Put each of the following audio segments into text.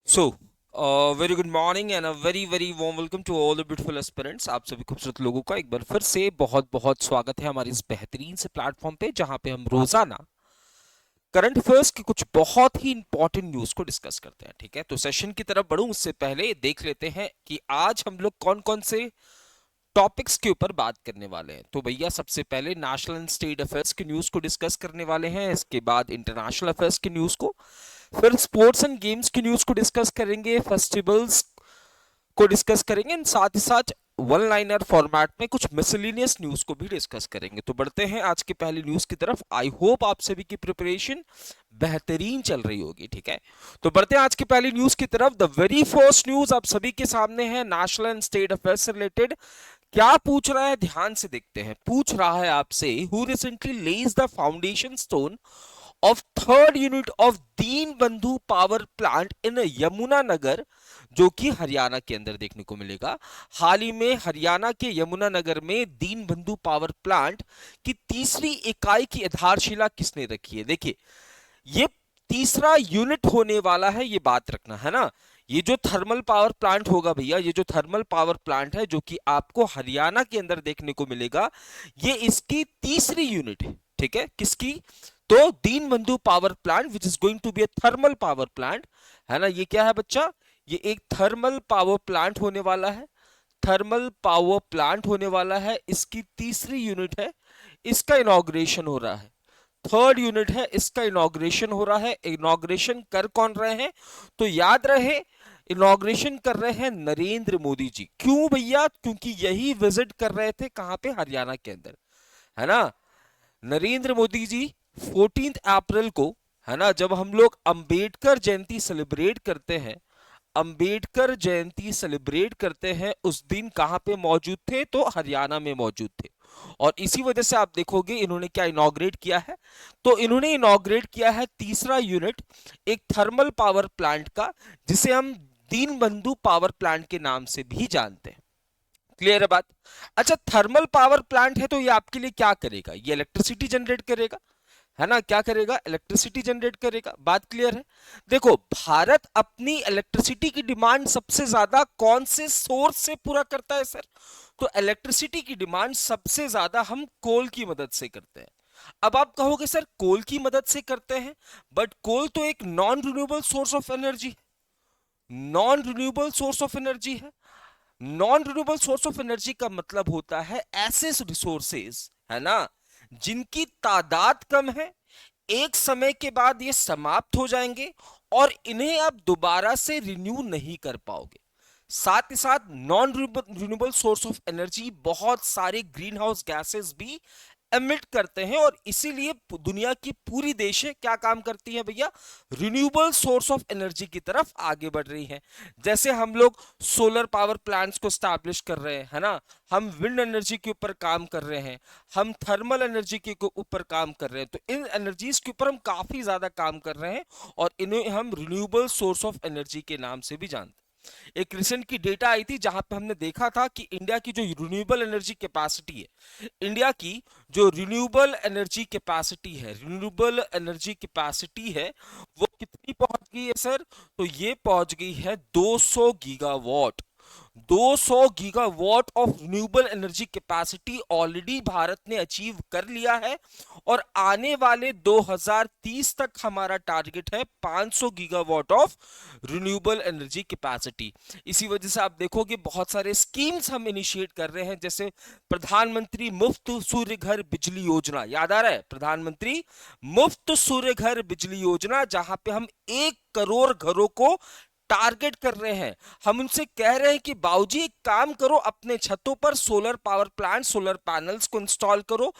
So very good morning and a very very warm welcome to all the beautiful aspirants. आप सभी खूबसूरत लोगों का एक बार फिर से बहुत बहुत स्वागत है हमारे इस बेहतरीन से प्लेटफॉर्म पे, जहां पे हम रोजाना करंट अफेयर्स की कुछ बहुत ही इंपॉर्टेंट न्यूज को डिस्कस करते हैं। ठीक है, तो सेशन की तरफ बढ़ूं उससे पहले देख लेते हैं कि आज हम लोग कौन कौन से टॉपिक्स के ऊपर बात करने वाले हैं। तो भैया सबसे पहले नेशनल एंड स्टेट अफेयर्स की न्यूज को डिस्कस करने वाले हैं, इसके बाद इंटरनेशनल अफेयर्स की न्यूज को, फिर स्पोर्ट्स एंड गेम्स की न्यूज को डिस्कस करेंगे, फेस्टिवल्स को डिस्कस करेंगे एंड साथ ही साथ वन लाइनर फॉर्मेट में कुछ मिसलिनियस न्यूज को भी डिस्कस करेंगे। तो बढ़ते हैं आज की पहली न्यूज की तरफ। आई होप आप सभी की प्रिपरेशन बेहतरीन चल रही होगी। ठीक है, तो बढ़ते हैं आज की पहली न्यूज की तरफ। द वेरी फर्स्ट न्यूज आप सभी के सामने है नेशनल एंड स्टेट अफेयर्स से रिलेटेड। क्या पूछ रहा है, ध्यान से देखते हैं। पूछ रहा है आपसे, who recently Lay's the foundation stone of third unit of Deen Bandhu power plant in Yamunanagar, जो कि हरियाणा के अंदर देखने को मिलेगा। हाल ही में हरियाणा के यमुनानगर में दीन बंधु पावर प्लांट की तीसरी इकाई की आधारशिला किसने रखी है। देखिए, ये तीसरा यूनिट होने वाला है, ये बात रखना है ना। ये जो थर्मल पावर प्लांट होगा भैया, ये जो थर्मल पावर प्लांट है जो कि आपको हरियाणा के अंदर देखने को मिलेगा, ये इसकी तीसरी यूनिट है। ठीक है, किसकी? तो Deen Bandhu power plant which is going to be a thermal power plant, है ना। ये क्या है बच्चा? ये एक थर्मल पावर प्लांट होने वाला है। थर्मल पावर प्लांट होने वाला है, इसकी तीसरी यूनिट है, इसका इनॉग्रेशन हो रहा है। थर्ड यूनिट है, इसका इनॉग्रेशन हो रहा है। इनॉग्रेशन कर कौन रहे हैं? तो याद रहे, इनॉग्रेशन कर रहे हैं नरेंद्र मोदी जी। क्यों भैया? क्योंकि यही विजिट कर रहे थे कहां पे? हरियाणा के अंदर, है ना। नरेंद्र मोदी जी 14 अप्रैल को, है ना, जब हम लोग अंबेडकर जयंती सेलिब्रेट करते हैं, अंबेडकर जयंती सेलिब्रेट करते हैं, उस दिन कहां पे मौजूद थे? तो हरियाणा में मौजूद थे। और इसी वजह से आप देखोगे इन्होंने क्या इनॉग्रेट किया है। तो इन्होंने इनॉग्रेट किया है तीसरा यूनिट एक थर्मल पावर प्लांट का, जिसे हम दीन बंधु पावर प्लांट के नाम से भी जानते हैं। क्लियर है बात? अच्छा, थर्मल पावर प्लांट है तो ये आपके लिए क्या करेगा? ये इलेक्ट्रिसिटी जनरेट करेगा, है ना। क्या करेगा? इलेक्ट्रिसिटी जनरेट करेगा। बात क्लियर है? देखो, भारत अपनी इलेक्ट्रिसिटी की डिमांड सबसे ज्यादा कौन से सोर्स से पूरा करता है सर? तो इलेक्ट्रिसिटी की डिमांड सबसे ज्यादा हम कोल की मदद से करते हैं। अब आप कहोगे सर कोल की मदद से करते हैं, बट कोल तो एक non renewable source of energy, non renewable source of energy है। Non renewable source of energy का मतलब होता है ऐसे रिसोर्सेज, है ना, जिनकी तादाद कम है, एक समय के बाद ये समाप्त हो जाएंगे और इन्हें आप दोबारा से रिन्यू नहीं कर पाओगे। साथ ही साथ non renewable source of energy बहुत सारे ग्रीन हाउस गैसेस भी एमिट करते हैं, और इसीलिए दुनिया की पूरी देशें क्या काम करती हैं भैया? रिन्यूएबल सोर्स ऑफ एनर्जी की तरफ आगे बढ़ रही हैं। जैसे हम लोग सोलर पावर प्लांट्स को स्टैब्लिश कर रहे हैं, है ना, हम विंड एनर्जी के ऊपर काम कर रहे हैं, हम थर्मल एनर्जी के ऊपर काम कर रहे हैं। तो इन एनर्जीज के ऊपर हम काफी ज्यादा काम कर रहे हैं, और इन्हें हम रिन्यूएबल सोर्स ऑफ एनर्जी के नाम से भी जानते हैं। एक रिसेंट की डेटा आई थी जहां पे हमने देखा था कि इंडिया की जो रिन्यूएबल एनर्जी कैपेसिटी है, इंडिया की जो रिन्यूएबल एनर्जी कैपेसिटी है, रिन्यूएबल एनर्जी कैपेसिटी है, वो कितनी पहुंच गई है सर? तो ये पहुंच गई है 200 gigawatt. 200 gigawatt of renewable energy capacity already Bharat ने अचीव कर लिया है, और आने वाले 2030 तक हमारा टारगेट है 500 gigawatt of renewable energy capacity. इसी वजह से आप देखोगे बहुत सारे स्कीम्स हम इनिशिएट कर रहे हैं, जैसे प्रधानमंत्री मुफ्त सूर्य घर बिजली योजना, याद आ रहा है? प्रधानमंत्री मुफ्त सूर्य घर बिजली योजना, जहां पे हम 1 करोड़ घरों को टारगेट कर रहे हैं। हम उनसे कह रहे हैं कि बाबूजी एक काम करो, अपने छतों पर solar power plant, solar panels को इंस्टॉल करो,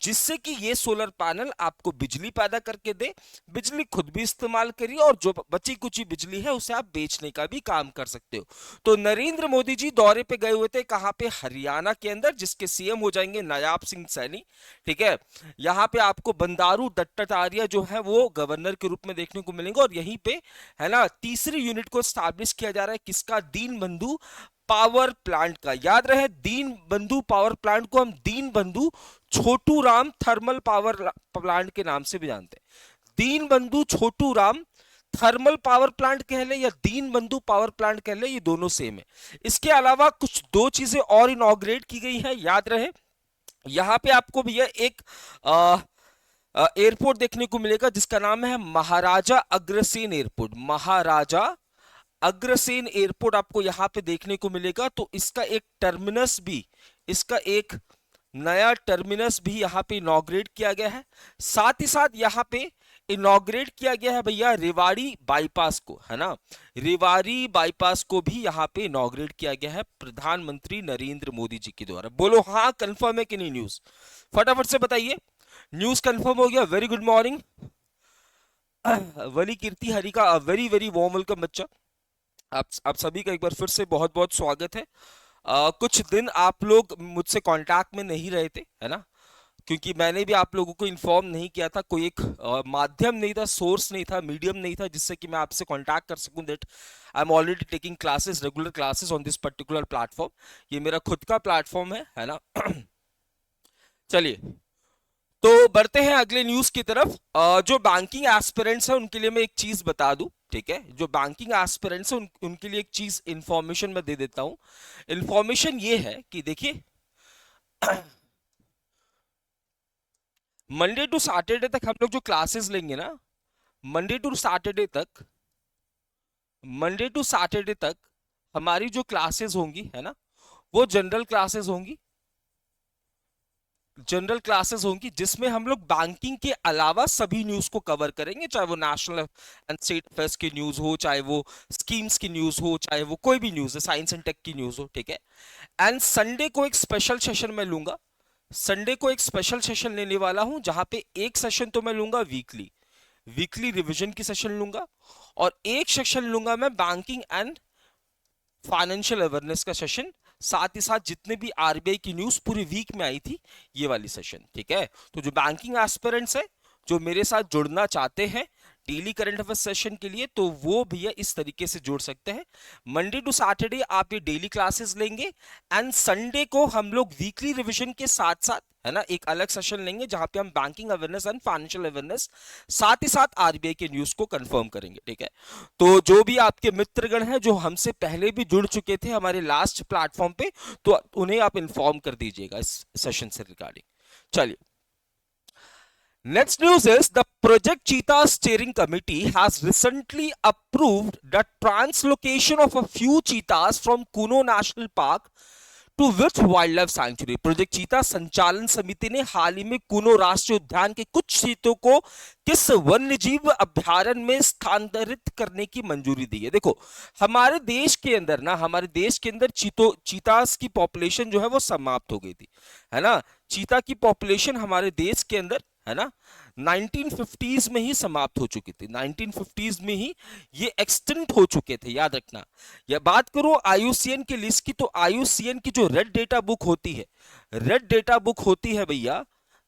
जिससे कि ये सोलर पैनल आपको बिजली पैदा करके दे, बिजली खुद भी इस्तेमाल करिए, और जो बची कुची बिजली है उसे आप बेचने का भी काम कर सकते हो। तो नरेंद्र मोदी जी दौरे पे गए हुए थे, कहां पे? हरियाणा के अंदर, जिसके सीएम हो जाएंगे नायाब सिंह सैनी। ठीक है, यहाँ पे आपको बंडारू दत्तात्रेय जो है वो गवर्नर के रूप में देखने को मिलेंगे, और यहीं पे, है ना, तीसरी यूनिट को स्टैब्लिश किया जा रहा है। किसका? दीन बंधु पावर प्लांट का। याद रहे, दीन बंधु पावर प्लांट को हम दीन बंधु Chhotu Ram thermal power plant के नाम से भी जानते हैं। दीन बंधु Chhotu Ram thermal power plant कह ले या दीन बंधु पावर प्लांट कह ले, ये दोनों सेम है। इसके अलावा कुछ दो चीजें और इनॉग्रेट की गई है, याद रहे। यहां पे आपको भैया एक एयरपोर्ट देखने को मिलेगा जिसका नाम है महाराजा अग्रसेन एयरपोर्ट। महाराजा अग्रसेन एयरपोर्ट आपको यहां पे देखने को मिलेगा। तो इसका एक टर्मिनस भी, इसका एक नया टर्मिनस भी यहां पे इनॉग्रेट किया गया है। साथ ही साथ यहां पे इनॉग्रेट किया गया है भैया रेवाड़ी बाईपास को, है ना। रेवाड़ी बाईपास को भी यहां पे इनॉग्रेट किया गया है प्रधानमंत्री नरेंद्र मोदी जी के द्वारा। बोलो हाँ कंफर्म है कि नहीं न्यूज, फटाफट से बताइए। न्यूज कंफर्म हो गया, वेरी गुड मॉर्निंग। वली कीर्ति हरि का वेरी वेरी वार्म वेलकम बच्चा। आप सभी का एक बार फिर से बहुत बहुत स्वागत है। कुछ दिन आप लोग मुझसे कांटेक्ट में नहीं रहे थे, है ना, क्योंकि मैंने भी आप लोगों को इन्फॉर्म नहीं किया था। कोई एक माध्यम नहीं था, सोर्स नहीं था, मीडियम नहीं था जिससे कि मैं आपसे कांटेक्ट कर सकूं that I am already taking classes, regular classes on this particular platform. ये मेरा खुद का प्लेटफॉर्म है ना। चलिए तो बढ़ते हैं अगले न्यूज की तरफ। जो बैंकिंग एस्पिरेंट्स है उनके लिए मैं एक चीज बता दूं, ठीक है। जो बैंकिंग एस्पिरेंट्स है उनके लिए एक चीज इंफॉर्मेशन मैं दे देता हूं। इंफॉर्मेशन ये है कि देखिए मंडे टू सैटरडे तक हम लोग जो क्लासेस लेंगे ना, मंडे टू सैटरडे तक, मंडे टू सैटरडे तक हमारी जो क्लासेस होंगी, है ना, वो जनरल क्लासेस होंगी। जनरल क्लासेस होंगी जिसमें हम लोग बैंकिंग के अलावा सभी न्यूज को कवर करेंगे, चाहे वो नेशनल एंड स्टेट अफेयर्स की न्यूज हो, चाहे वो स्कीम्स की न्यूज हो, चाहे वो कोई भी न्यूज है, साइंस एंड टेक की न्यूज हो, ठीक है। एंड संडे को एक स्पेशल सेशन मैं लूंगा। संडे को एक स्पेशल सेशन लेने वाला हूं जहां पे एक सेशन तो मैं लूंगा वीकली, वीकली रिवीजन की सेशन लूंगा, और एक सेशन लूंगा मैं बैंकिंग एंड फाइनेंशियल अवेयरनेस का सेशन। साथ ही साथ जितने भी आरबीआई की न्यूज पूरी वीक में आई थी, ये वाली सेशन, ठीक है। तो जो बैंकिंग एस्पिरेंट्स है जो मेरे साथ जुड़ना चाहते हैं डेली करंट अफेयर सेशन के लिए, तो वो भैया इस तरीके से जुड़ सकते हैं। मंडे टू सैटरडे आप ये डेली क्लासेस लेंगे, एंड संडे को हम लोग वीकली रिवीजन के साथ साथ, है ना, एक अलग सेशन लेंगे जहां पे हम banking awareness and financial awareness, साथ ही साथ आरबीआई के न्यूज को कंफर्म करेंगे, ठीक है। तो जो भी आपके मित्रगण हैं जो हमसे पहले भी जुड़ चुके थे हमारे लास्ट प्लेटफॉर्म पे, तो उन्हें आप इन्फॉर्म कर दीजिएगा इस सेशन से रिगार्डिंग। चलिए next news is the Project Cheetah Steering Committee has recently approved the translocation of a few cheetahs from Kuno National Park to which wildlife sanctuary. Project Cheetah संचालन समिति ने हाल ही में कुनो राष्ट्रीय उद्यान के कुछ चीतों को किस वन्यजीव अभ्यारण्य में स्थानांतरित करने की मंजूरी दी है। देखो हमारे देश के अंदर ना, हमारे देश के अंदर चीतास की पॉपुलेशन जो है वो समाप्त हो गई थी, है ना। चीता की पॉपुलेशन हमारे देश के अंदर, है ना, 1950s में ही समाप्त हो चुकी थी। 1950s में ही ये एक्सटिंक्ट हो चुके थे, याद रखना। या बात करो आईयूसीएन की लिस्ट की, तो आईयूसीएन की जो रेड डेटा बुक होती है, रेड डेटा बुक होती है भैया,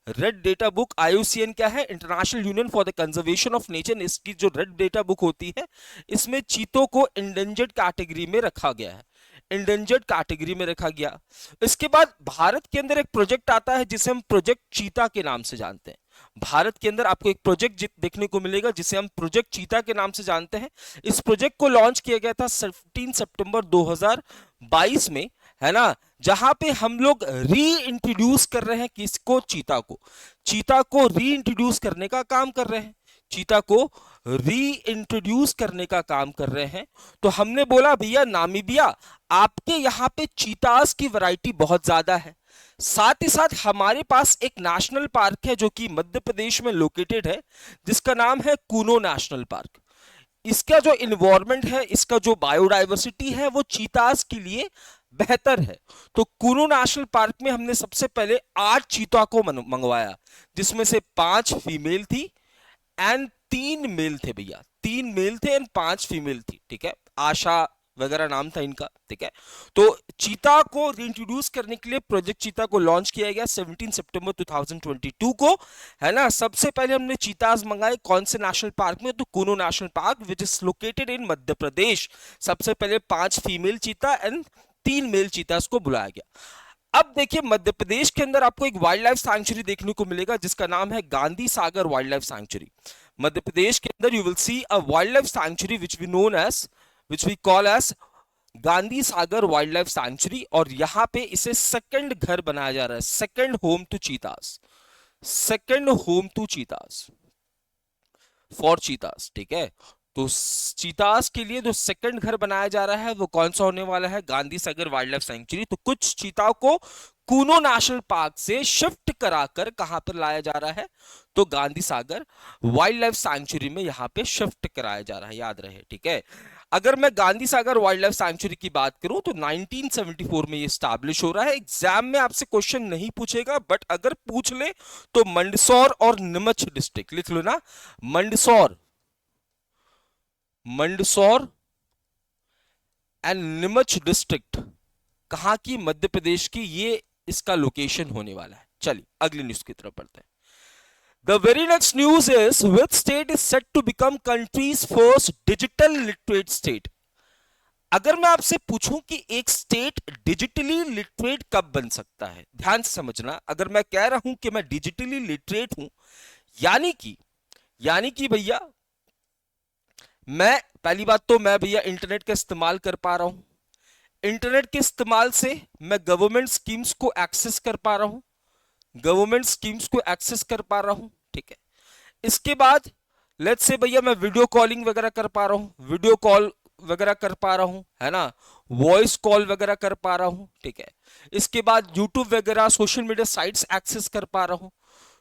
रेड डेटा बुक, आईयूसीएन क्या है, international union for the conservation of nature. इसकी जो रेड डेटा बुक होती है, इसमें चीतों को इंडेंजर्ड कैटेगरी में रखा गया है, इंडेंजर्ड कैटेगरी में रखा गया। इसके बाद भारत के अंदर एक प्रोजेक्ट आता है जिसे हम प्रोजेक्ट चीता के नाम से जानते हैं। भारत के अंदर आपको एक प्रोजेक्ट देखने को मिलेगा जिसे हम प्रोजेक्ट चीता के नाम से जानते हैं। इस प्रोजेक्ट को लॉन्च किया गया था 17 सितंबर 2022 में, है ना, जहां पे हम लोग री इंट्रोड्यूस कर रहे हैं किसको, चीता को। चीता को री इंट्रोड्यूस करने का काम कर रहे हैं, चीता को री इंट्रोड्यूस करने का काम कर रहे हैं। तो हमने बोला भैया नामीबिया, आपके यहाँ पे चीतास की वैरायटी बहुत ज्यादा है, साथ ही साथ हमारे पास एक नेशनल पार्क है जो कि मध्य प्रदेश में लोकेटेड है, जिसका नाम है कूनो नेशनल पार्क। इसका जो इन्वायरमेंट है, इसका जो बायोडाइवर्सिटी है, वो चीतास के लिए बेहतर है। तो कूनो नेशनल पार्क में हमने सबसे पहले 8 चीता को मंगवाया, जिसमें से 5 फीमेल थी एंड 3 मेल थे भैया, 3 मेल थे एंड 5 फीमेल थी, ठीक है। आशा वगैरह नाम था इनका, ठीक है। तो चीता को रीइंट्रोड्यूस करने के लिए प्रोजेक्ट चीता को लॉन्च किया गया 17 सितंबर 2022 को, है ना। सबसे पहले हमने चीताज मंगाए कौन से नेशनल पार्क में, तो Kuno national park which is located in Madhya Pradesh. सबसे पहले 5 फीमेल चीता एंड 3 मेल चीतास को बुलाया गया। अब देखिए मध्य प्रदेश के अंदर आपको एक वाइल्ड लाइफ सैंक्चुरी देखने को मिलेगा जिसका नाम है Gandhi Sagar wildlife sanctuary. Madhya Pradesh के अंदर you will see a wildlife sanctuary which we call as Gandhi Sagar wildlife sanctuary, और यहां पे इसे सेकंड घर बनाया जा रहा है, second home to cheetahs, second home to cheetahs, for cheetahs. ठीक है, तो चीतास के लिए जो सेकंड घर बनाया जा रहा है वो कौन सा होने वाला है, Gandhi Sagar wild life sanctuary. तो कुछ चीताओं को कूनो नेशनल पार्क से शिफ्ट कराकर कहां पर लाया जा रहा है, तो Gandhi Sagar wildlife sanctuary में यहां पे शिफ्ट कराया जा रहा है, याद रहे। ठीक है, अगर मैं Gandhi Sagar wildlife sanctuary की बात करूं तो 1974 में ये स्टैब्लिश हो रहा है। एग्जाम में आपसे क्वेश्चन नहीं पूछेगा, बट अगर पूछ ले तो मंदसौर और नीमच डिस्ट्रिक्ट लिख लो ना, मंदसौर, मंदसौर एंड नीमच डिस्ट्रिक्ट कहां की, मध्य प्रदेश की, ये इसका लोकेशन होने वाला है। चलिए अगली न्यूज की तरफ बढ़ते हैं। The very next news is which state is set to become country's first digital literate state? अगर मैं आपसे पूछूं कि एक स्टेट डिजिटली लिटरेट कब बन सकता है, ध्यान से समझना। अगर मैं कह रहा हूं कि मैं डिजिटली लिटरेट हूं, यानी कि भैया मैं, पहली बात तो मैं भैया इंटरनेट का इस्तेमाल कर पा रहा हूं, इंटरनेट के इस्तेमाल से मैं गवर्नमेंट स्कीम्स को एक्सेस कर पा रहा हूं, गवर्नमेंट स्कीम्स को एक्सेस कर पा रहा हूं। ठीक है, इसके बाद लेट्स से भैया मैं वीडियो कॉलिंग वगैरह कर पा रहा हूं, वीडियो कॉल वगैरह कर पा रहा हूं, है ना, वॉइस कॉल वगैरह कर पा रहा हूं। ठीक है, इसके बाद यूट्यूब वगैरह सोशल मीडिया साइट्स एक्सेस कर पा रहा हूं,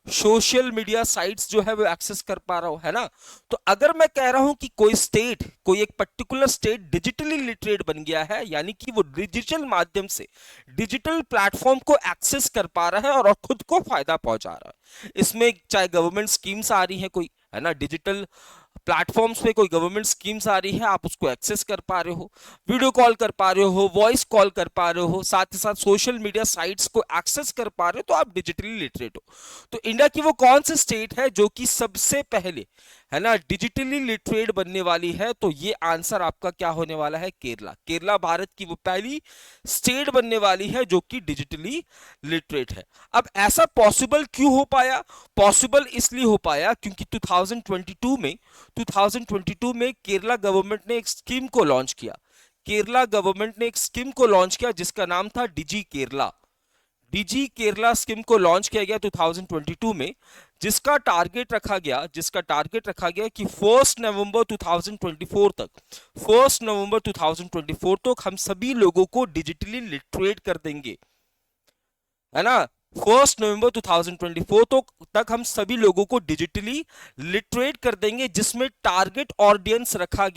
सोशल मीडिया साइट्स जो है वो एक्सेस कर पा रहा हूं, है ना। तो अगर मैं कह रहा हूं कि कोई स्टेट, कोई एक पर्टिकुलर स्टेट डिजिटली लिटरेट बन गया है, यानी कि वो डिजिटल माध्यम से डिजिटल प्लेटफॉर्म को एक्सेस कर पा रहा है और खुद को फायदा पहुंचा रहा है, इसमें चाहे गवर्नमेंट स्कीम्स आ रही है कोई, है ना, डिजिटल प्लेटफॉर्म्स पे कोई गवर्नमेंट स्कीम्स आ रही है, आप उसको एक्सेस कर पा रहे हो, वीडियो कॉल कर पा रहे हो, वॉइस कॉल कर पा रहे हो, साथ ही साथ सोशल मीडिया साइट्स को एक्सेस कर पा रहे हो, तो आप डिजिटली लिटरेट हो। तो इंडिया की वो कौन सी स्टेट है जो कि सबसे पहले, है ना, डिजिटली लिटरेट बनने वाली है, तो ये आंसर आपका क्या होने वाला है, केरला। केरला भारत की वो पहली स्टेट बनने वाली है जो कि डिजिटली लिटरेट है। अब ऐसा पॉसिबल क्यों हो पाया, पॉसिबल इसलिए हो पाया क्योंकि 2022 में केरला गवर्नमेंट ने एक स्कीम को लॉन्च किया, केरला गवर्नमेंट ने एक स्कीम को लॉन्च किया जिसका नाम था डिजी केरला। डिजी केरला स्कीम को लॉन्च किया गया 2022 में, जिसका टारगेट रखा गया कि 1 नवंबर 2024 तक, 1 नवंबर 2024 तक हम सभी लोगों को डिजिटली लिटरेट कर देंगे, है ना। 1 नवंबर 2024 तक हम सभी लोगों को डिजिटली लिटरेट कर देंगे, जिसमें टारगेट ऑडियंस रखा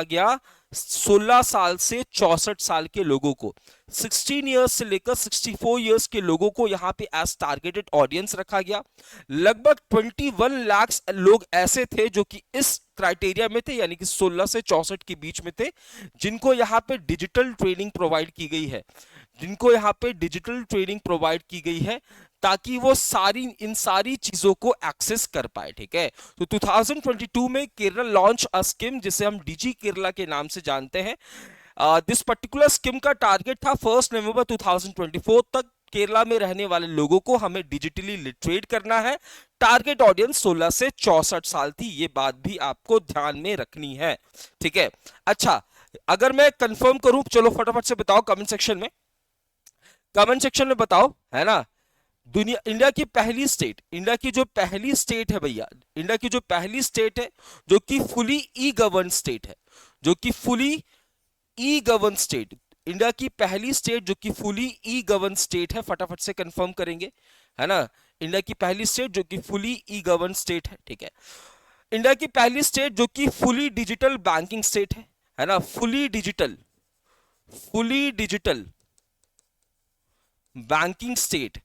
गया 16 साल से 64 साल के लोगों को, 16 इयर्स से लेकर 64 इयर्स के लोगों को यहां पे एज टारगेटेड ऑडियंस रखा गया। लगभग 21 लाख लोग ऐसे थे जो कि इस क्राइटेरिया में थे, यानी कि 16 से 64 के बीच में थे, जिनको यहां पे डिजिटल ट्रेनिंग प्रोवाइड की गई है, ताकि वो इन सारी चीजों को एक्सेस कर पाए। ठीक है, तो 2022 में केरल लॉन्च अ स्कीम जिसे हम डिजी केरला के नाम से जानते हैं। दिस पर्टिकुलर स्कीम का टारगेट था 1 नवंबर 2024 तक केरला में रहने वाले लोगों को हमें डिजिटली लिटरेट करना है। टारगेट ऑडियंस 16 से 64 साल थी, ये बात भी आपको ध्यान में रखनी है। ठीक है, अच्छा, अगर मैं कंफर्म करूं, चलो फटाफट से बताओ कमेंट सेक्शन में बताओ, है ना। इंडिया की जो पहली स्टेट है भैया, इंडिया की जो पहली स्टेट है जो कि फुली ई गवर्न स्टेट है, इंडिया की पहली स्टेट जो कि फुली ई गवर्न स्टेट है, फटाफट से कंफर्म करेंगे, है ना। इंडिया की पहली स्टेट जो कि फुली ई गवर्न स्टेट है। ठीक है, इंडिया की पहली स्टेट जो कि फुली डिजिटल बैंकिंग स्टेट है ना, फुली डिजिटल बैंकिंग स्टेट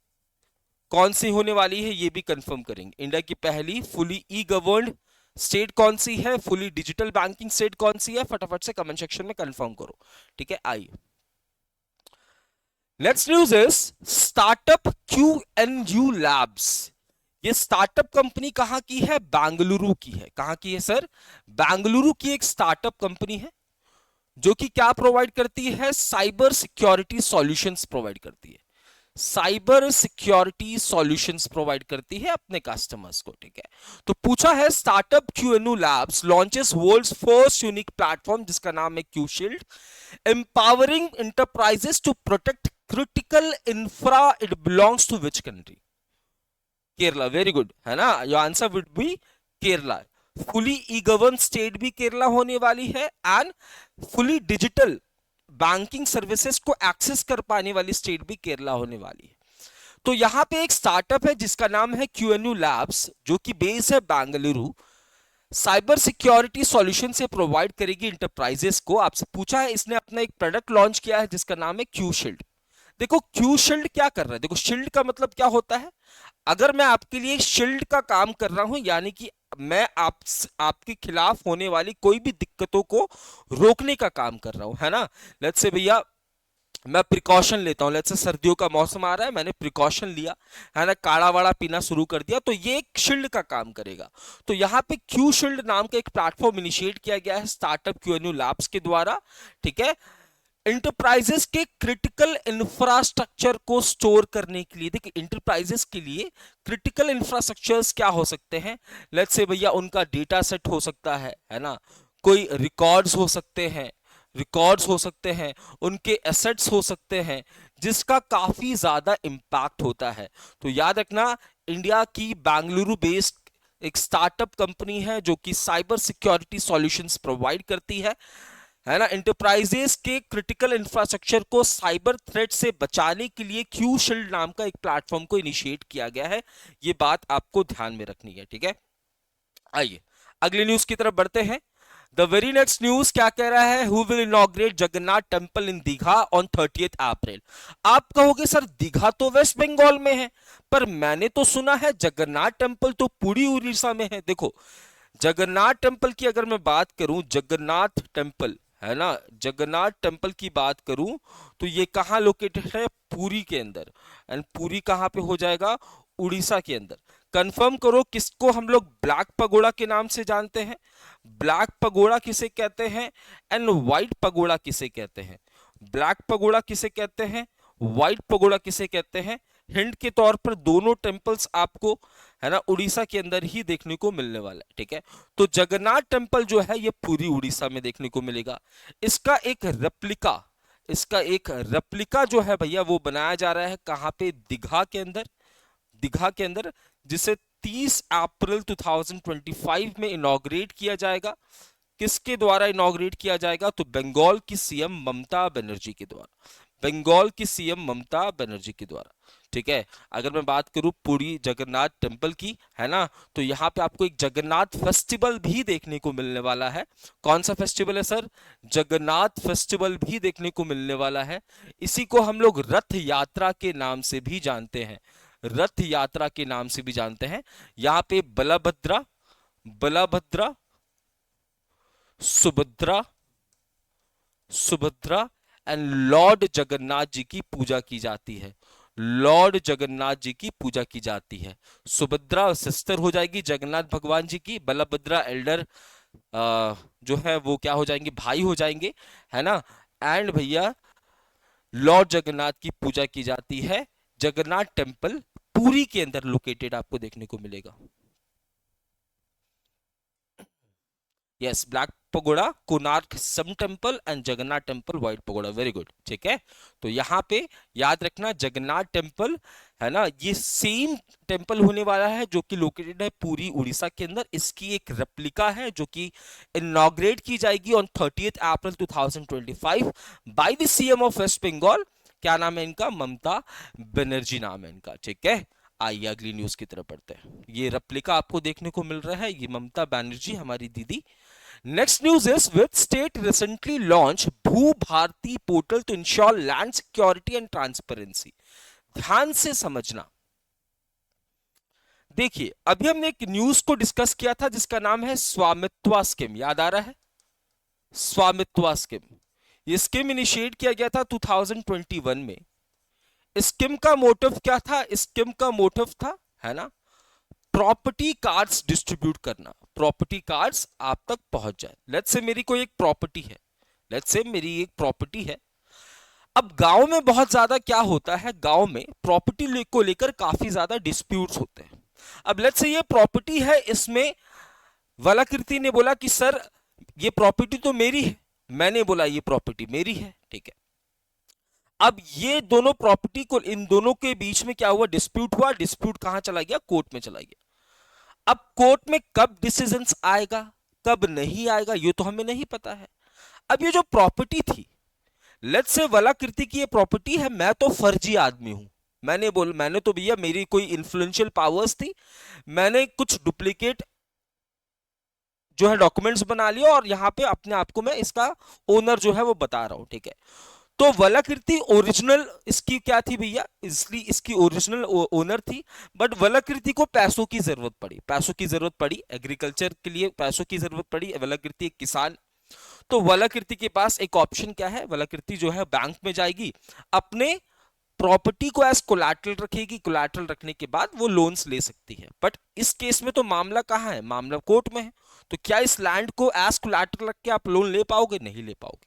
कौन सी होने वाली है, ये भी कंफर्म करेंगे। इंडिया की पहली फुली ई गवर्न्ड स्टेट कौन सी है, फुली डिजिटल बैंकिंग स्टेट कौन सी है, फटाफट से कमेंट सेक्शन में कंफर्म करो। ठीक है, आइए next news is startup QNU labs. ये स्टार्टअप कंपनी कहां की है, बेंगलुरु की है। कहां की है सर, बेंगलुरु की एक स्टार्टअप कंपनी है जो कि क्या प्रोवाइड करती है, साइबर सिक्योरिटी सॉल्यूशंस प्रोवाइड करती है, साइबर सिक्योरिटी सॉल्यूशंस प्रोवाइड करती है अपने कस्टमर्स को, ठीक है। तो पूछा है startup QNu labs launches world's first unique platform जिसका नाम है Q shield, empowering enterprises to protect critical infra, it belongs to which country? Kerala, very good, है ना, your answer would be Kerala. Fully e govern state भी केरला होने वाली है and fully digital banking services को एक्सेस कर पाने वाली स्टेट भी केरला होने वाली है। तो यहां पे एक स्टार्टअप है जिसका नाम है क्यूएनयू लैब्स, जो कि बेस है बेंगलुरु, साइबर सिक्योरिटी सॉल्यूशन से प्रोवाइड करेगी इंटरप्राइजेस को। आपसे पूछा है, इसने अपना एक प्रोडक्ट लॉन्च किया है जिसका नाम है क्यू शील्ड। देखो क्यू शील्ड क्या कर रहा है, देखो शील्ड का मतलब क्या होता है, अगर मैं आपके लिए शील्ड का काम कर रहा हूं यानी कि मैं आपके खिलाफ होने वाली कोई भी दिक्कतों को रोकने का काम कर रहा हूं, है ना। लेट्स से भैया मैं प्रिकॉशन लेता हूं, लेट्स से सर्दियों का मौसम आ रहा है, मैंने प्रिकॉशन लिया, है ना, काढ़ा वाड़ा पीना शुरू कर दिया, तो ये एक शील्ड का काम करेगा। तो यहां पे क्यू शील्ड नाम का एक प्लेटफॉर्म इनिशिएट किया गया है स्टार्टअप क्यूएनयू लैब्स के द्वारा, ठीक है, इंटरप्राइजेस के क्रिटिकल इंफ्रास्ट्रक्चर को स्टोर करने के लिए। देखिए इंटरप्राइजेस के लिए क्रिटिकल इंफ्रास्ट्रक्चर्स क्या हो सकते हैं, लेट्स से भैया उनका डेटा सेट हो सकता है ना, कोई रिकॉर्ड्स हो सकते हैं, उनके एसेट्स हो सकते हैं, जिसका काफी ज्यादा इंपैक्ट होता है। तो याद रखना, इंडिया की बेंगलुरु बेस्ड एक स्टार्टअप कंपनी है जो कि साइबर सिक्योरिटी सॉल्यूशंस प्रोवाइड करती है ना, इंटरप्राइजेस के क्रिटिकल इंफ्रास्ट्रक्चर को साइबर थ्रेट से बचाने के लिए क्यू शील्ड नाम का एक प्लेटफॉर्म को इनिशिएट किया गया है। ये बात आपको ध्यान में रखनी है, ठीक है। आइए अगली न्यूज की तरफ बढ़ते हैं। द वेरी नेक्स्ट न्यूज क्या कह रहा है, who will inaugurate Jagannath temple in Digha on 30th अप्रैल। आप कहोगे सर दीघा तो वेस्ट बंगाल में है, पर मैंने तो सुना है जगन्नाथ टेम्पल तो पूरी उड़ीसा में है। देखो जगन्नाथ टेम्पल की अगर मैं बात करूं, जगन्नाथ टेम्पल, है ना, जगन्नाथ टेम्पल की बात करूं तो ये कहां लोकेटेड है, पुरी के अंदर, एंड पुरी कहां पे हो जाएगा, उड़ीसा के अंदर। कंफर्म करो किसको हम लोग ब्लैक पगोड़ा के नाम से जानते हैं, ब्लैक पगोड़ा किसे कहते हैं एंड व्हाइट पगोड़ा किसे कहते हैं, ब्लैक पगोड़ा किसे कहते हैं, व्हाइट पगोड़ा किसे कहते हैं। हिंट के तौर पर दोनों टेम्पल्स आपको, है ना, उड़ीसा के अंदर ही देखने को मिलने वाला है, ठीक है। तो जगन्नाथ टेम्पल जो है ये पूरी उड़ीसा में देखने को मिलेगा। इसका एक रेप्लिका, जो है भैया वो बनाया जा रहा है कहां पे, दीघा के अंदर, जिसे 30 अप्रैल 2025 में इनॉग्रेट किया जाएगा। किसके द्वारा इनॉग्रेट किया जाएगा, तो बंगाल की सीएम ममता बनर्जी के द्वारा, ठीक है। अगर मैं बात करूं पूरी जगन्नाथ टेम्पल की, है ना, तो यहां पे आपको एक जगन्नाथ फेस्टिवल भी देखने को मिलने वाला है। कौन सा फेस्टिवल है सर, जगन्नाथ फेस्टिवल भी देखने को मिलने वाला है। इसी को हम लोग रथ यात्रा के नाम से भी जानते हैं, यहाँ पे बलभद्रा, सुभद्रा एंड लॉर्ड जगन्नाथ जी की पूजा की जाती है। सुभद्रा सिस्टर हो जाएगी जगन्नाथ भगवान जी की, बलभद्रा एल्डर जो है वो क्या हो जाएंगे, भाई हो जाएंगे, है ना, एंड भैया लॉर्ड जगन्नाथ की पूजा की जाती है। जगन्नाथ टेम्पल पुरी के अंदर लोकेटेड आपको देखने को मिलेगा। Yes, black pagoda Konark sun temple and Jagannath temple white pagoda, very good, ठीक है। तो यहाँ पे याद रखना जगन्नाथ टेम्पल, है ना, ये सेम टेम्पल होने वाला है जो कि लोकेटेड है पूरी उड़ीसा के अंदर। इसकी एक रेप्लिका है जो कि इनॉग्रेट की जाएगी on 30th April 2025 by the CM of West Bengal. क्या नाम है इनका, ममता बनर्जी नाम है इनका, ठीक है। आइए अगली न्यूज की तरफ बढ़ते हैं। ये रेप्लिका आपको देखने को मिल रहा है, ये ममता बनर्जी हमारी दीदी। Next news is which state recently launched Bhu Bharati portal to ensure land security and transparency। ध्यान से समझना, देखिए अभी हमने एक न्यूज को डिस्कस किया था जिसका नाम है स्वामित्व स्कीम, याद आ रहा है, स्वामित्व स्कीम। ये स्कीम इनिशिएट किया गया था 2021 में। स्कीम का मोटिव क्या था, स्कीम का मोटिव था, है ना, प्रॉपर्टी कार्ड्स डिस्ट्रीब्यूट करना, प्रॉपर्टी कार्ड्स आप तक पहुंच जाए। लेट्स से मेरी कोई एक प्रॉपर्टी है, अब गांव में बहुत ज्यादा क्या होता है, गांव में प्रॉपर्टी को लेकर काफी ज्यादा डिस्प्यूट्स होते हैं। अब लेट्स से ये प्रॉपर्टी है, इसमें वलाकृति ने बोला कि सर ये प्रॉपर्टी तो मेरी है, मैंने बोला ये प्रॉपर्टी मेरी है, ठीक है। अब ये दोनों प्रॉपर्टी को, इन दोनों के बीच में क्या हुआ, डिस्प्यूट हुआ। डिस्प्यूट कहां चला गया, कोर्ट में चला गया। अब कोर्ट में कब डिसीजंस आएगा, कब नहीं आएगा, ये तो हमें नहीं पता है। अब ये जो प्रॉपर्टी थी, लेट्स से वलाकृति की ये प्रॉपर्टी है, मैं तो फर्जी आदमी हूं, मैंने तो भैया मेरी कोई इन्फ्लुएंशियल पावर्स थी, मैंने कुछ डुप्लीकेट जो है डॉक्यूमेंट्स बना लिया और यहां पे अपने आप को मैं इसका ओनर जो है वो बता रहा हूं, ठीक है। तो वलाकृति ओरिजिनल इसकी क्या थी भैया, इसलिए इसकी ओरिजिनल ओनर थी। बट वलाकृति को पैसों की जरूरत पड़ी, पैसों की जरूरत पड़ी, एग्रीकल्चर के लिए पैसों की जरूरत पड़ी। वलाकृति एक किसान, तो वलाकृति के पास एक ऑप्शन क्या है, वलाकृति जो है बैंक में जाएगी, अपने प्रॉपर्टी को एज कोलैटरल रखेगी, कोलैटरल रखने के बाद वो लोन्स ले सकती है। बट इस केस में तो मामला कहां है, मामला कोर्ट में है। तो क्या इस लैंड को एज कोलैटरल रख के आप लोन ले पाओगे, नहीं ले पाओगे।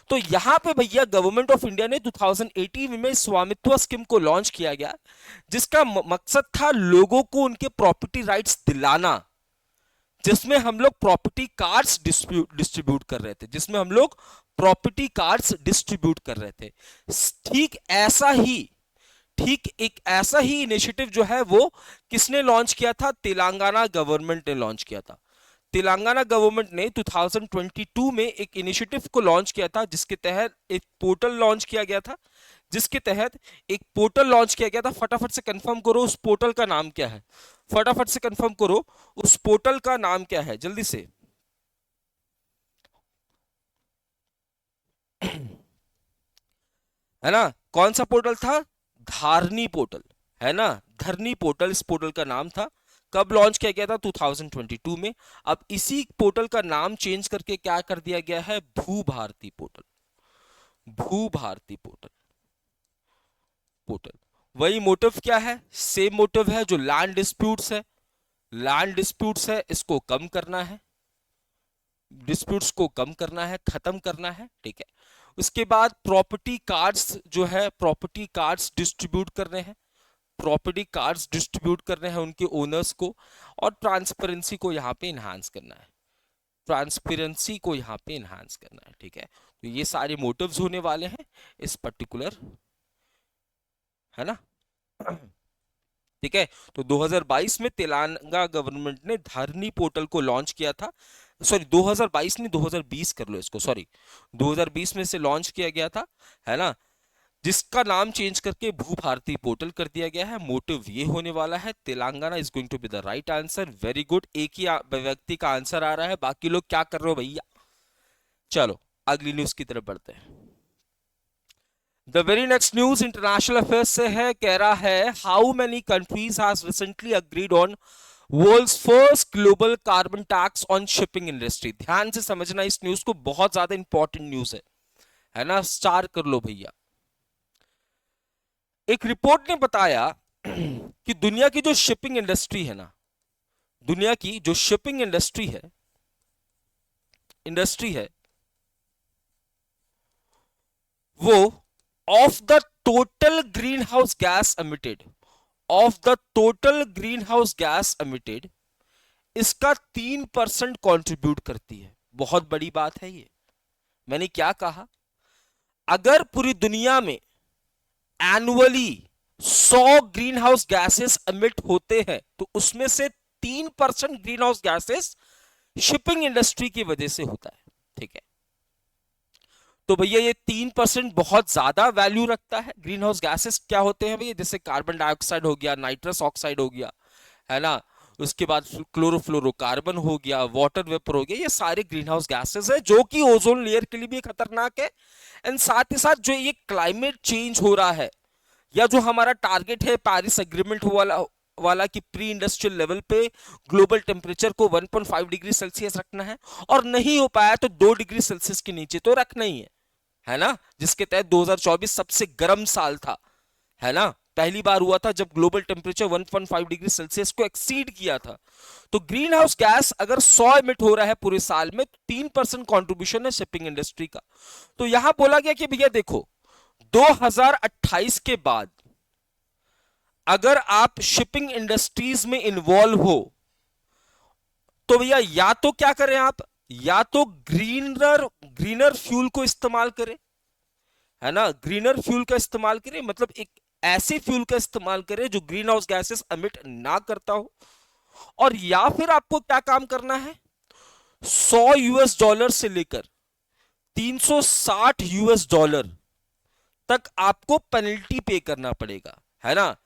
तो यहां पे भैया गवर्नमेंट ऑफ इंडिया ने 2018 में स्वामित्व स्कीम को लॉन्च किया गया, जिसका मकसद था लोगों को उनके प्रॉपर्टी राइट्स दिलाना, जिसमें हम लोग प्रॉपर्टी कार्ड्स डिस्ट्रीब्यूट कर रहे थे, जिसमें हम लोग प्रॉपर्टी कार्ड्स डिस्ट्रीब्यूट कर रहे थे। ठीक ऐसा ही, ठीक एक ऐसा ही इनिशिएटिव जो है वो किसने लॉन्च किया था, तेलंगाना गवर्नमेंट ने लॉन्च किया था। तेलंगाना गवर्नमेंट ने 2022 में एक इनिशिएटिव को लॉन्च किया था, जिसके तहत एक पोर्टल लॉन्च किया गया था, फटाफट से कंफर्म करो उस पोर्टल का नाम क्या है, फटाफट से कंफर्म करो उस पोर्टल का नाम क्या है, जल्दी से। है ना, कौन सा पोर्टल था, धारनी पोर्टल, है ना, धरनी पोर्टल इस पोर्टल का नाम था। कब लॉन्च किया गया था, 2022 में। अब इसी पोर्टल का नाम चेंज करके क्या कर दिया गया है, भू भारती पोर्टल, भू भारती पोर्टल। पोर्टल वही मोटिव क्या है, सेम मोटिव है जो लैंड डिस्प्यूट्स है, लैंड डिस्प्यूट्स है, इसको कम करना है, डिस्प्यूट्स को कम करना है, खत्म करना है, ठीक है। उसके बाद प्रॉपर्टी कार्ड्स जो है, प्रॉपर्टी कार्ड्स डिस्ट्रीब्यूट करने हैं, प्रॉपर्टी कार्ड्स डिस्ट्रीब्यूट करने हैं उनके ओनर्स को, और ट्रांसपेरेंसी को यहाँ पे इनहांस करना है, ट्रांसपेरेंसी को यहाँ पे इनहांस करना है, ठीक है। तो ये सारे मोटिव्स होने वाले हैं इस पर्टिकुलर, है ना। ठीक है, तो 2022 में तेलंगाना गवर्नमेंट ने धरनी पोर्टल को लॉन्च किया था, सॉरी 2022 नहीं 2020 कर लो इसको, सॉरी 2020 में से लॉन्च किया गया था, है ना, जिसका नाम चेंज करके भू भारती पोर्टल कर दिया गया है। मोटिव ये होने वाला है, Telangana is going to be the right answer, very good. एक ही व्यक्ति का आंसर आ रहा है, बाकी लोग क्या कर रहे हो भैया। चलो अगली न्यूज की तरफ बढ़ते हैं। The very next news international affairs से है, कह रहा है how many countries has recently agreed on world's first global carbon tax on shipping industry. ध्यान से समझना इस न्यूज को, बहुत ज्यादा इंपॉर्टेंट न्यूज है ना, स्टार कर लो भैया। एक रिपोर्ट ने बताया कि दुनिया की जो शिपिंग इंडस्ट्री है ना, दुनिया की जो शिपिंग इंडस्ट्री है वो of the total green house gas emitted, of the total green house gas emitted, इसका 3% कंट्रीब्यूट करती है। बहुत बड़ी बात है ये। मैंने क्या कहा, अगर पूरी दुनिया में annually 100 green house gases emit होते हैं तो उसमें से 3% green house gases shipping industry की वजह से होता है, ठीक है। तो भैया ये 3% बहुत ज्यादा वैल्यू रखता है। ग्रीन हाउस गैसेस क्या होते हैं भैया, जैसे कार्बन डाइऑक्साइड हो गया, नाइट्रस ऑक्साइड हो गया, है ना, उसके बाद क्लोरोफ्लोरोकार्बन हो गया, वाटर वेपर हो गया, ये सारे ग्रीन हाउस गैसेस है जो कि ओजोन लेयर के लिए भी खतरनाक है। एंड साथ ही साथ जो ये क्लाइमेट चेंज हो रहा है, या जो हमारा टारगेट है पेरिस एग्रीमेंट वाला कि प्री इंडस्ट्रियल लेवल पे ग्लोबल टेम्परेचर को 1.5 डिग्री सेल्सियस रखना है, और नहीं हो पाया तो 2 डिग्री सेल्सियस के नीचे तो रखना ही है ना, जिसके तहत 2024 सबसे गर्म साल था, है ना, पहली बार हुआ था जब ग्लोबल टेम्परेचर 1.5 डिग्री सेल्सियस को एक्सीड किया था। तो ग्रीन हाउस गैस अगर 100 एमिट हो रहा है पूरे साल में, 3% कंट्रीब्यूशन है शिपिंग इंडस्ट्री का। तो यहां बोला गया कि भैया देखो, 2028 के बाद अगर आप शिपिंग इंडस्ट्रीज में इन्वॉल्व हो तो भैया या तो क्या करें आप, या तो ग्रीनर ग्रीनर फ्यूल को इस्तेमाल करें, है ना, ग्रीनर फ्यूल का इस्तेमाल करें, मतलब एक ऐसे फ्यूल का इस्तेमाल करें जो ग्रीन हाउस गैसेस अमिट ना करता हो। और या फिर आपको क्या काम करना है, 100 US डॉलर से लेकर 360 US डॉलर तक आपको पेनल्टी पे करना पड़ेगा, है ना।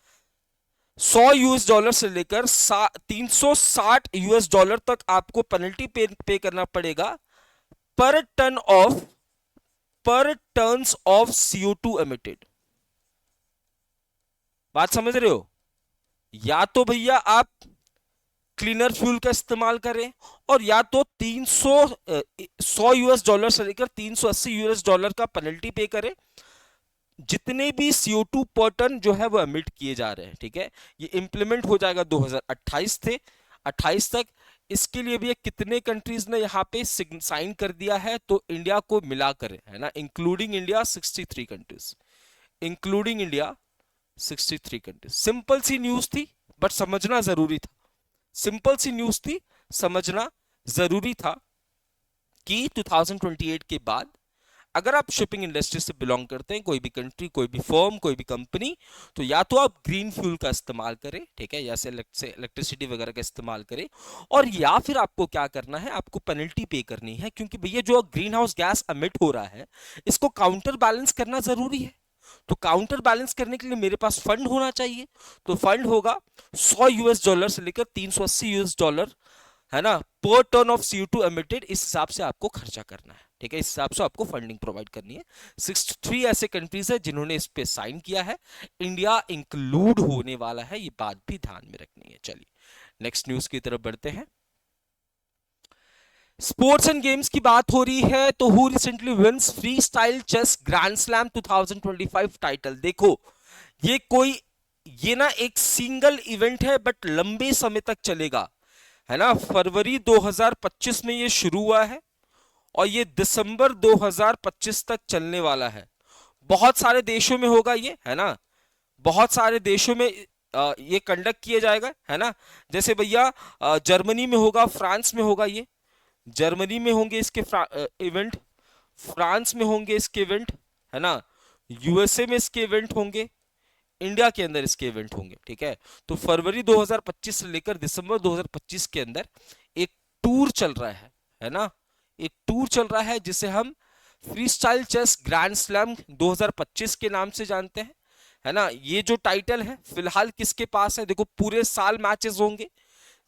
100 US डॉलर से लेकर 360 US डॉलर तक आपको पेनल्टी पे करना पड़ेगा पर टन ऑफ पर टन्स ऑफ CO2 एमिटेड। बात समझ रहे हो? या तो भैया आप क्लीनर फ्यूल का इस्तेमाल करें, और या तो 100 US डॉलर से लेकर 380 US डॉलर का पेनल्टी पे करें जितने भी CO2 पर टन जो है वो एमिट किए जा रहे हैं। ठीक है, ये इंप्लीमेंट हो जाएगा 2028 तक। इसके लिए भी कितने कंट्रीज ने यहाँ पे साइन कर दिया है, तो इंडिया को मिलाकर, है ना, including India 63 countries, including India 63 countries. Simple सी न्यूज थी बट समझना जरूरी था, सिंपल सी न्यूज थी, समझना जरूरी था कि 2028 के बाद अगर आप शिपिंग इंडस्ट्री से बिलोंग करते हैं, कोई भी कंट्री, कोई भी फर्म, कोई भी कंपनी, तो या तो आप ग्रीन फ्यूल का इस्तेमाल करें, ठीक है, जैसे इलेक्ट्रिसिटी वगैरह का इस्तेमाल करें, और या फिर आपको क्या करना है, आपको पेनल्टी पे करनी है, क्योंकि भैया जो ग्रीन हाउस गैस अमिट हो रहा है इसको काउंटर बैलेंस करना जरूरी है। तो काउंटर बैलेंस करने के लिए मेरे पास फंड होना चाहिए, तो फंड होगा 100 US डॉलर से लेकर 380 US डॉलर, है ना, पर टन ऑफ CO2 एमिटेड। इस हिसाब से आपको खर्चा करना है, ठीक है, इस हिसाब से आपको फंडिंग प्रोवाइड करनी है। 63 ऐसे कंट्रीज है जिन्होंने इस पे साइन किया है, इंडिया इंक्लूड होने वाला है, ये बात भी ध्यान में रखनी है। चलिए नेक्स्ट न्यूज की तरफ बढ़ते हैं। स्पोर्ट्स एंड गेम्स की बात हो रही है, तो who recently wins freestyle chess grand slam 2025 title. देखो ये ना एक सिंगल इवेंट है बट लंबे समय तक चलेगा, है ना। फरवरी 2025 में ये शुरू हुआ है और ये दिसंबर 2025 तक चलने वाला है। बहुत सारे देशों में होगा ये, है ना, बहुत सारे देशों में ये कंडक्ट किया जाएगा, है ना। जैसे भैया जर्मनी में होगा, फ्रांस में होगा, ये जर्मनी में होंगे इसके इवेंट, फ्रांस में होंगे इसके इवेंट, है ना, USA में इसके इवेंट होंगे, इंडिया के अंदर इसके इवेंट होंगे। ठीक है, तो फरवरी 2025 से लेकर दिसंबर 2025 के अंदर एक टूर चल रहा है ना, एक टूर चल रहा है जिसे हम freestyle chess grand slam 2025 के नाम से जानते हैं, है ना। ये जो टाइटल है फिलहाल किसके पास है, देखो पूरे साल मैचेस होंगे,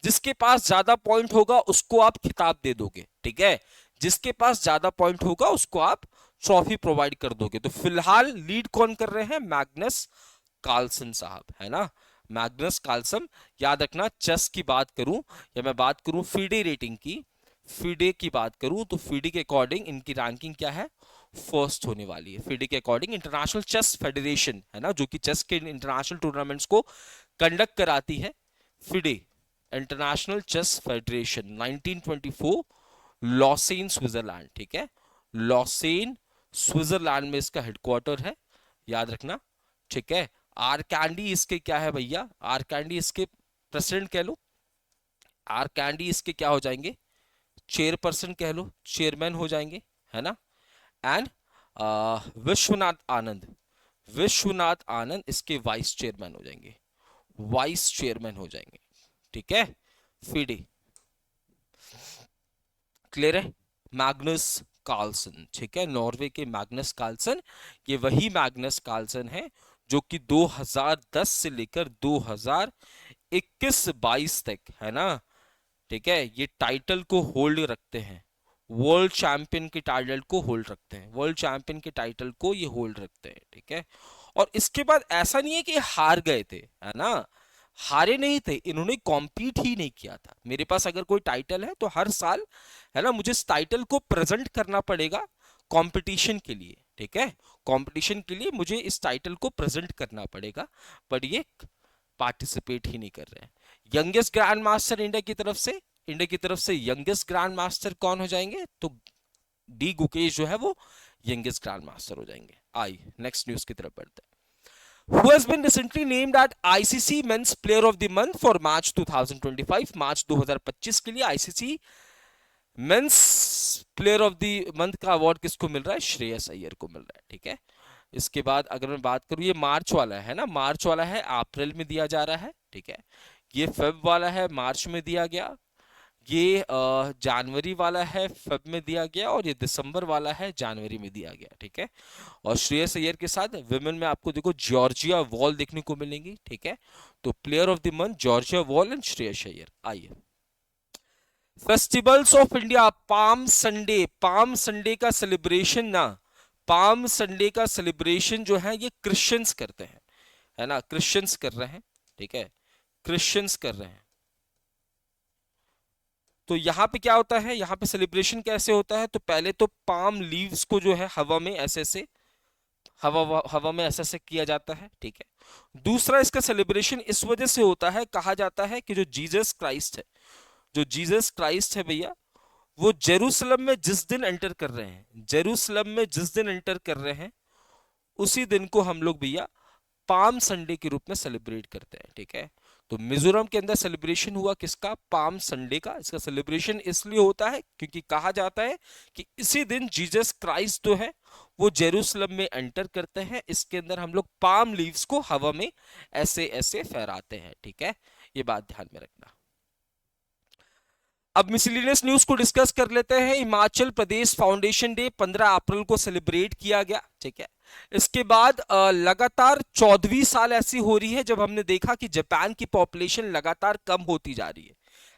जिसके पास ज्यादा पॉइंट होगा उसको आप खिताब दे दोगे, ठीक है, जिसके पास ज्यादा पॉइंट होगा उसको आप ट्रॉफी प्रोवाइड कर दोगे। तो फिलहाल लीड कौन कर रहे हैं, मैग्नस कार्लसन साहब, है ना, मैग्नस कार्लसन। याद रखना, चेस की बात करूं या मैं बात करूं फीडे रेटिंग की, फीडे की बात करूं तो फीडे के अकॉर्डिंग इनकी रैंकिंग क्या है, फर्स्ट होने वाली है। फीडे के अकॉर्डिंग इंटरनेशनल चेस फेडरेशन, है ना, जो कि चेस के इंटरनेशनल टूर्नामेंट्स को कंडक्ट कराती है, FIDE international chess federation 1924 Lausanne Switzerland, ठीक है, लॉसेन स्विट्जरलैंड में इसका हेडक्वार्टर है, याद रखना, ठीक है। आर कैंडी इसके क्या है भैया, आर कैंडी इसके प्रेसिडेंट कह लो, आर कैंडी इसके क्या हो जाएंगे, चेयरपर्सन कह लो, चेयरमैन हो जाएंगे, है ना। एंड विश्वनाथ आनंद, विश्वनाथ आनंद इसके वाइस चेयरमैन हो जाएंगे, वाइस चेयरमैन हो जाएंगे, ठीक है। फीडे क्लियर है, मैग्नस कार्लसन, ठीक है, नॉर्वे के मैग्नस कार्लसन, ये वही मैग्नस कार्लसन है जो कि 2010 से लेकर 2021-22 तक, है ना, ठीक है, ये टाइटल को होल्ड रखते हैं, वर्ल्ड चैंपियन के टाइटल को होल्ड रखते हैं, वर्ल्ड चैंपियन के टाइटल को ये होल्ड रखते हैं, ठीक है। और इसके बाद ऐसा नहीं है कि हार गए थे, है ना, हारे नहीं थे, इन्होंने कॉम्पीट ही नहीं किया था। मेरे पास अगर कोई टाइटल है तो हर साल, है ना, मुझे इस टाइटल को प्रेजेंट करना पड़ेगा कंपटीशन के लिए, ठीक है, कंपटीशन के लिए मुझे इस टाइटल को प्रेजेंट करना पड़ेगा, पर ये पार्टिसिपेट ही नहीं कर रहे हैं। यंगेस्ट ग्रैंड मास्टर इंडिया की तरफ से, इंडिया की तरफ से यंगेस्ट ग्रैंड मास्टर कौन हो जाएंगे, तो डी गुकेश जो है वो यंगेस्ट ग्रैंड मास्टर हो जाएंगे। आई नेक्स्ट न्यूज की तरफ बढ़ते हैं। Who has been recently named at ICC Men's Player of the Month for March 2025? मार्च 2025 के लिए ICC men's player of the month का अवार्ड किसको मिल रहा है? श्रेयस अय्यर को मिल रहा है। ठीक है, इसके बाद अगर मैं बात करूं, ये मार्च वाला है ना, मार्च वाला है, अप्रैल में दिया जा रहा है। ठीक है, ये फेब वाला है, मार्च में दिया गया। ये जनवरी वाला है, फेब में दिया गया। और ये दिसंबर वाला है, जनवरी में दिया गया। ठीक है, और श्रेयस अय्यर के साथ विमेन में आपको देखो जॉर्जिया वॉल देखने को मिलेंगी। ठीक है, तो player of the month Georgia Wall and Shreyas Iyer. आइए, festivals of India, Palm Sunday का सेलिब्रेशन ना, पाम संडे का सेलिब्रेशन जो है ये क्रिश्चियंस करते हैं, है ना, क्रिश्चियंस कर रहे हैं। ठीक है, क्रिश्चियंस कर रहे हैं। तो यहाँ पे क्या होता है, यहाँ पे सेलिब्रेशन कैसे होता है? तो पहले तो पाम लीव्स को जो है हवा में ऐसे ऐसे हवा में ऐसे ऐसे किया जाता है। ठीक है, दूसरा इसका सेलिब्रेशन इस वजह से होता है, कहा जाता है कि जो जीसस क्राइस्ट है, जो जीसस क्राइस्ट है भैया, वो जेरूसलम में जिस दिन एंटर कर रहे हैं, जेरूसलम में जिस दिन एंटर कर रहे हैं, उसी दिन को हम लोग भैया पाम संडे के रूप में सेलिब्रेट करते हैं। ठीक है, तो मिजोरम के अंदर सेलिब्रेशन हुआ किसका? पाम संडे का। इसका सेलिब्रेशन इसलिए होता है क्योंकि कहा जाता है कि इसी दिन जीसस क्राइस्ट जो है वो जेरूसलम में एंटर करते हैं। इसके अंदर हम लोग पाम लीव्स को हवा में ऐसे ऐसे फहराते हैं। ठीक है, ये बात ध्यान में रखना। अब मिसलिनियस न्यूज को डिस्कस कर लेते हैं। हिमाचल प्रदेश फाउंडेशन डे 15 अप्रैल को सेलिब्रेट किया गया। ठीक है, इसके बाद लगातार 14वीं साल ऐसी हो रही है जब हमने देखा कि जापान की पॉपुलेशन लगातार कम होती जा रही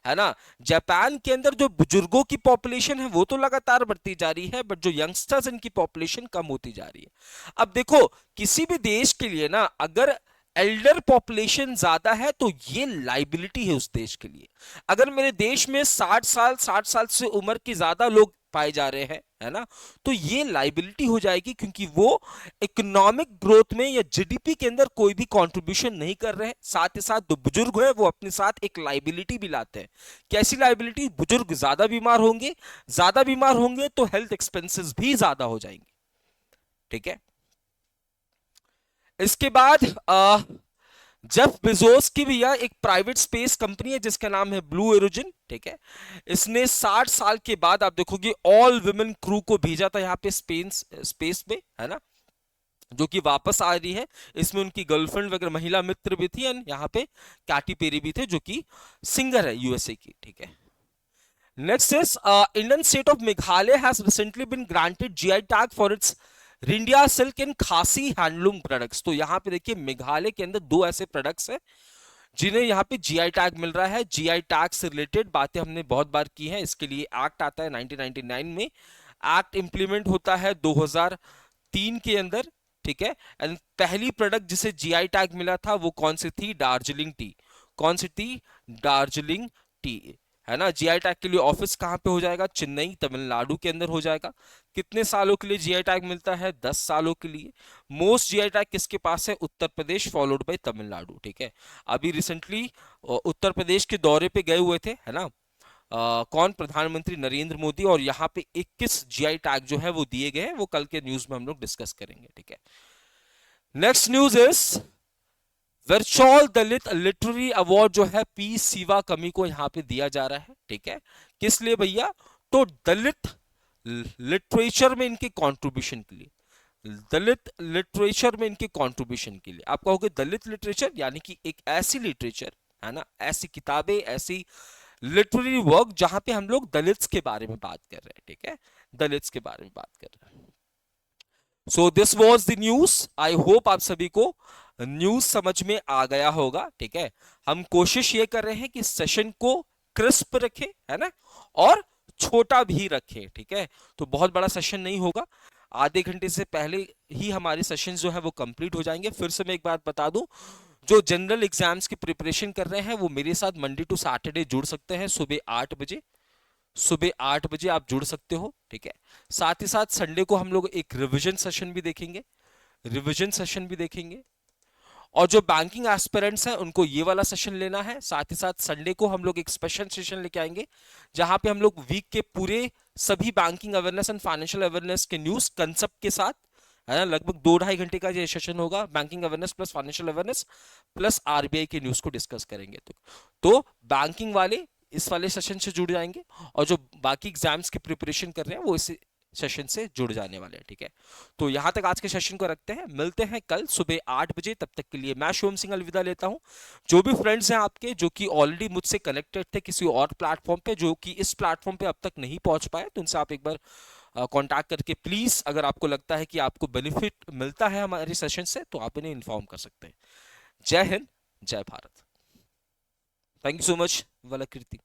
है ना। जापान के अंदर जो बुजुर्गों की पॉपुलेशन है वो तो लगातार बढ़ती जा रही है, बट जो यंगस्टर्स इनकी पॉपुलेशन कम होती जा रही है। अब देखो, किसी भी देश के लिए ना, अगर एल्डर पॉपुलेशन ज्यादा है तो ये लाइबिलिटी है उस देश के लिए। अगर मेरे देश में 60 साल से उम्र के ज्यादा लोग पाए जा रहे हैं, है ना, तो ये लाइबिलिटी हो जाएगी, क्योंकि वो इकोनॉमिक ग्रोथ में या जीडीपी के अंदर कोई भी कंट्रीब्यूशन नहीं कर रहे हैं। साथ ही साथ जो बुजुर्ग है वो अपने साथ एक लाइबिलिटी भी लाते हैं। कैसी लाइबिलिटी? बुजुर्ग ज्यादा बीमार होंगे तो हेल्थ एक्सपेंसेस भी ज्यादा हो जाएंगे। ठीक है, इसके बाद जेफ बेजोस की भैया एक प्राइवेट स्पेस कंपनी है जिसका नाम है ब्लू ओरिजिन। ठीक है, इसने 60 साल के बाद आप देखोगे ऑल वुमेन क्रू को भेजा था यहाँ पे स्पेस में, है ना, जो कि वापस आ रही है। इसमें उनकी गर्लफ्रेंड वगैरह महिला मित्र भी थी, एंड यहाँ पे कैटी पेरी भी थे जो कि सिंगर है यूएसए की। ठीक है, next is Indian state of Meghalaya has recently been granted GI tag for its Ryndia silk and Khasi handloom products. तो यहाँ पे देखिए मेघालय के अंदर दो ऐसे प्रोडक्ट्स हैं जिन्हें यहाँ पे जीआई टैग मिल रहा है। जीआई टैग से रिलेटेड बातें हमने बहुत बार की हैं। इसके लिए एक्ट आता है 1999 में, एक्ट इंप्लीमेंट होता है 2003 के अंदर। ठीक है, एंड पहली प्रोडक्ट जिसे जीआई टैग मिला था वो कौन सी थी? दार्जिलिंग टी। कौन सी थी? दार्जिलिंग टी, है ना। जीआई टैग के लिए ऑफिस कहां पे हो जाएगा? चेन्नई, तमिलनाडु के अंदर हो जाएगा। कितने सालों के लिए जीआई टैग मिलता है? 10 सालों के लिए। मोस्ट जीआई टैग किसके पास है? Uttar Pradesh followed by Tamil Nadu. ठीक है, अभी रिसेंटली उत्तर प्रदेश के दौरे पे गए हुए थे, है ना, कौन? प्रधानमंत्री नरेंद्र मोदी। और यहाँ पे 21 जीआई टैग जो है वो दिए गए हैं, वो कल के न्यूज में हम लोग डिस्कस करेंगे। ठीक है, next news is virtual Dalit literary award जो है पी सिवा कमी को यहाँ पे दिया जा रहा है। ठीक है, किस लिए भैया? तो दलित लिटरेचर में इनके कंट्रीब्यूशन के लिए, दलित लिटरेचर में इनके कंट्रीब्यूशन के लिए। आप कहोगे दलित लिटरेचर यानी कि एक ऐसी लिटरेचर, है ना, ऐसी किताबें, ऐसी लिटरेरी वर्क जहां पे हम लोग दलित्स के बारे में बात कर रहे हैं। ठीक है, दलित्स के बारे में बात कर रहे हैं। So this was the news. I hope आप सभी को न्यूज समझ में आ गया होगा। ठीक है, हम कोशिश ये कर रहे हैं कि सेशन को क्रिस्प रखें, है ना, और छोटा भी रखें। ठीक है, तो बहुत बड़ा सेशन नहीं होगा, आधे घंटे से पहले ही हमारे सेशन जो है वो कंप्लीट हो जाएंगे। फिर से मैं एक बात बता दूं, जो जनरल एग्जाम्स की प्रिपरेशन कर रहे हैं वो मेरे साथ मंडे टू सैटरडे जुड़ सकते हैं सुबह 8 बजे। सुबह 8 बजे आप जुड़ सकते हो। ठीक है, साथ ही साथ संडे को हम लोग एक रिवीजन सेशन भी देखेंगे, रिवीजन सेशन भी देखेंगे। और जो बैंकिंग एस्पिरेंट्स हैं उनको ये वाला सेशन लेना है। साथ ही साथ संडे को हम लोग एक स्पेशल सेशन लेके आएंगे जहां पे हम लोग वीक के पूरे सभी banking awareness and financial awareness के न्यूज कंसेप्ट के साथ, है ना। लगभग 2-2.5 घंटे का ये सेशन होगा, banking awareness plus financial awareness plus RBI के न्यूज को डिस्कस करेंगे। तो बैंकिंग वाले इस वाले सेशन से जुड़ जाएंगे, और जो बाकी एग्जाम्स की प्रिपरेशन कर रहे हैं वो इस सेशन से जुड़ जाने वाले हैं, ठीक है। तो यहां तक आज के सेशन को रखते हैं, मिलते हैं कल सुबह 8 बजे। तब तक के लिए मैं शिवम सिंह अलविदा लेता हूं। जो भी फ्रेंड्स हैं आपके जो कि ऑलरेडी मुझसे कनेक्टेड थे किसी और प्लेटफॉर्म पे, जो कि इस प्लेटफॉर्म पे अब तक नहीं पहुंच पाए, तो उनसे आप एक बार कांटेक्ट करके प्लीज, अगर आपको लगता है कि आपको बेनिफिट मिलता है हमारे सेशन से, तो आप इन्हें इन्फॉर्म कर सकते हैं। जय हिंद, जय Bharat. Thank you so much, वलाकृति।